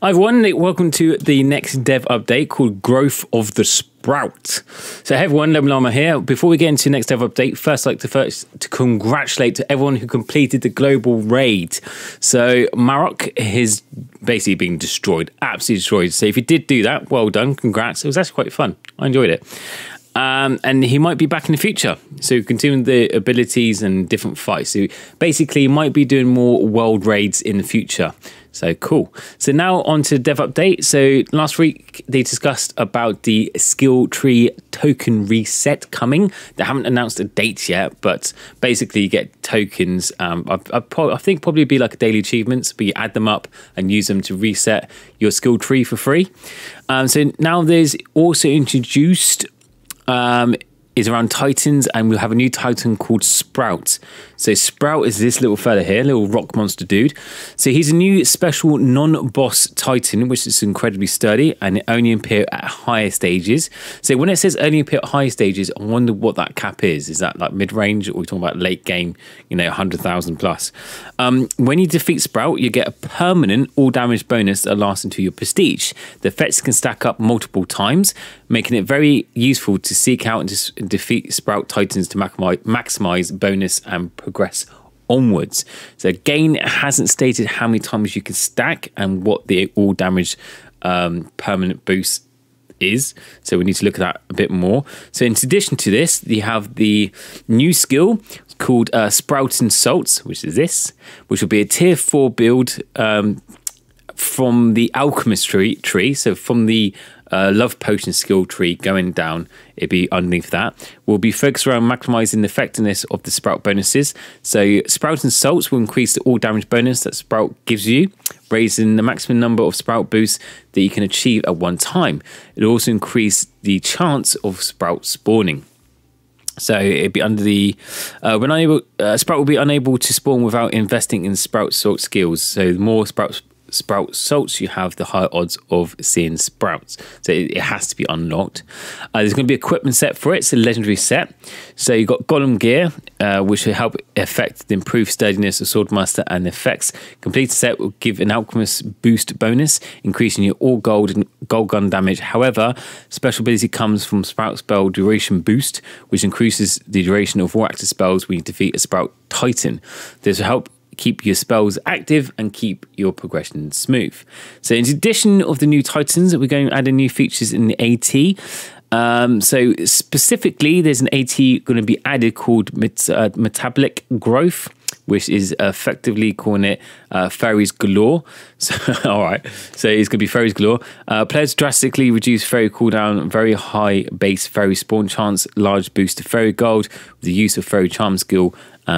Hi everyone, welcome to the next dev update called Growth of the Sprout. So hey everyone, Lemon here. Before we get into the next dev update, first I'd like to congratulate to everyone who completed the global raid. So Marok has basically been destroyed, absolutely destroyed. So if you did do that, well done, congrats. It was actually quite fun. I enjoyed it. And he might be back in the future. So continuing the abilities and different fights. So basically he might be doing more world raids in the future. So cool. So now on to dev update. So last week they discussed about the skill tree token reset coming. They haven't announced a date yet, but basically you get tokens. I think probably be like a daily achievements, but you add them up and use them to reset your skill tree for free. So now there's also introduced is around Titans, and we'll have a new Titan called Sprout. So Sprout is this little fella here, little rock monster dude. So he's a new special non-boss Titan, which is incredibly sturdy, and it only appear at higher stages. So when it says only appear at higher stages, I wonder what that cap is. Is that like mid-range, or are we talking about late game, 100,000 plus? When you defeat Sprout, you get a permanent all damage bonus that lasts until your prestige. The effects can stack up multiple times, making it very useful to seek out and defeat Sprout Titans to maximize bonus and progress onwards. So again, it hasn't stated how many times you can stack and what the all damage permanent boost is. So we need to look at that a bit more. So in addition to this, you have the new skill called Sprout and Salts, which is this, which will be a tier 4 build from the Alchemist tree. So from the Love Potion skill tree going down, it'd be underneath that. We'll be focused around maximizing the effectiveness of the Sprout bonuses. So Sprout and Salts will increase the all damage bonus that Sprout gives you, raising the maximum number of Sprout boosts that you can achieve at one time. It'll also increase the chance of Sprout spawning. So it'd be under the Sprout will be unable to spawn without investing in Sprout Salt skills. So the more Sprout Salts you have, the higher odds of seeing Sprouts. So it has to be unlocked. There's going to be an equipment set for it. It's a legendary set. So you've got Golem gear, which will help affect the improved sturdiness of Swordmaster and effects. Complete set will give an Alchemist boost bonus, increasing your all gold and gold gun damage. However, special ability comes from Sprout spell duration boost, which increases the duration of all active spells when you defeat a Sprout Titan. This will help keep your spells active and keep your progression smooth. So in addition of the new Titans, we're going to add in new features in the AT. So specifically, there's an AT going to be added called Metabolic Growth, which is effectively calling it Fairies Galore. So, all right, so it's going to be Fairies Galore. Players drastically reduce Fairy cooldown, very high base Fairy spawn chance, large boost to Fairy Gold with the use of Fairy Charm skill.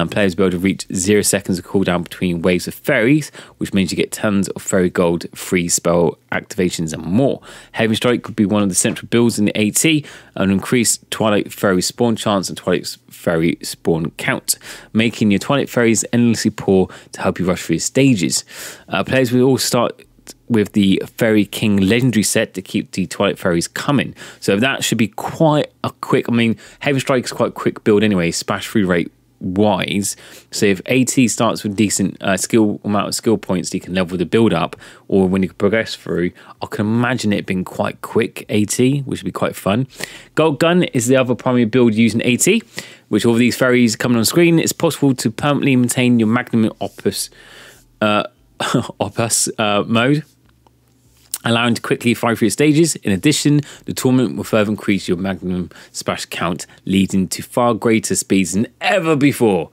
Players will be able to reach 0 seconds of cooldown between waves of fairies, which means you get tons of Fairy Gold, free spell activations and more. Heavy Strike could be one of the central builds in the AT and increase Twilight Fairy spawn chance and Twilight Fairy spawn count, making your Twilight Fairies endlessly poor to help you rush through stages. Players will all start with the Fairy King legendary set to keep the Twilight Fairies coming. So that should be quite a quick, Heavy Strike is quite a quick build anyway, splash through rate wise. So if AT starts with decent amount of skill points, you can level the build up, or when you progress through, I can imagine it being quite quick AT, which would be quite fun. Gold Gun is the other primary build using AT, which all of these fairies coming on screen. It's possible to permanently maintain your magnum opus mode, allowing to quickly fly through stages. In addition, the tournament will further increase your magnum splash count, leading to far greater speeds than ever before.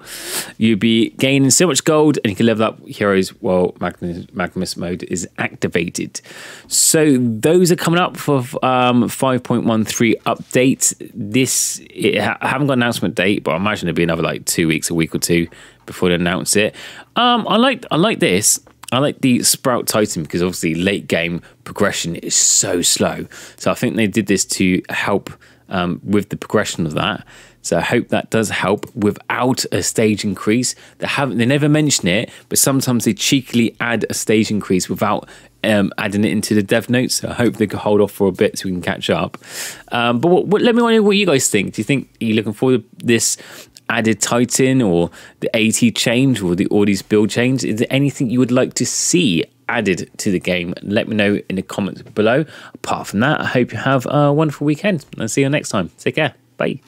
You'll be gaining so much gold, and you can level up heroes while Magnus mode is activated. So those are coming up for 5.13 update. I haven't got an announcement date, but I imagine it'll be another like 2 weeks, a week or two before they announce it. I like this. I like the Sprout Titan because obviously late game progression is so slow. So I think they did this to help with the progression of that. So I hope that does help without a stage increase. They never mention it, but sometimes they cheekily add a stage increase without adding it into the dev notes. So I hope they can hold off for a bit so we can catch up. But let me know what you guys think. Do you think you're looking forward to this added Titan or the AT change or all these build change? Is there anything you would like to see added to the game. Let me know in the comments below. Apart from that, I hope you have a wonderful weekend. I'll see you next time. Take care. Bye.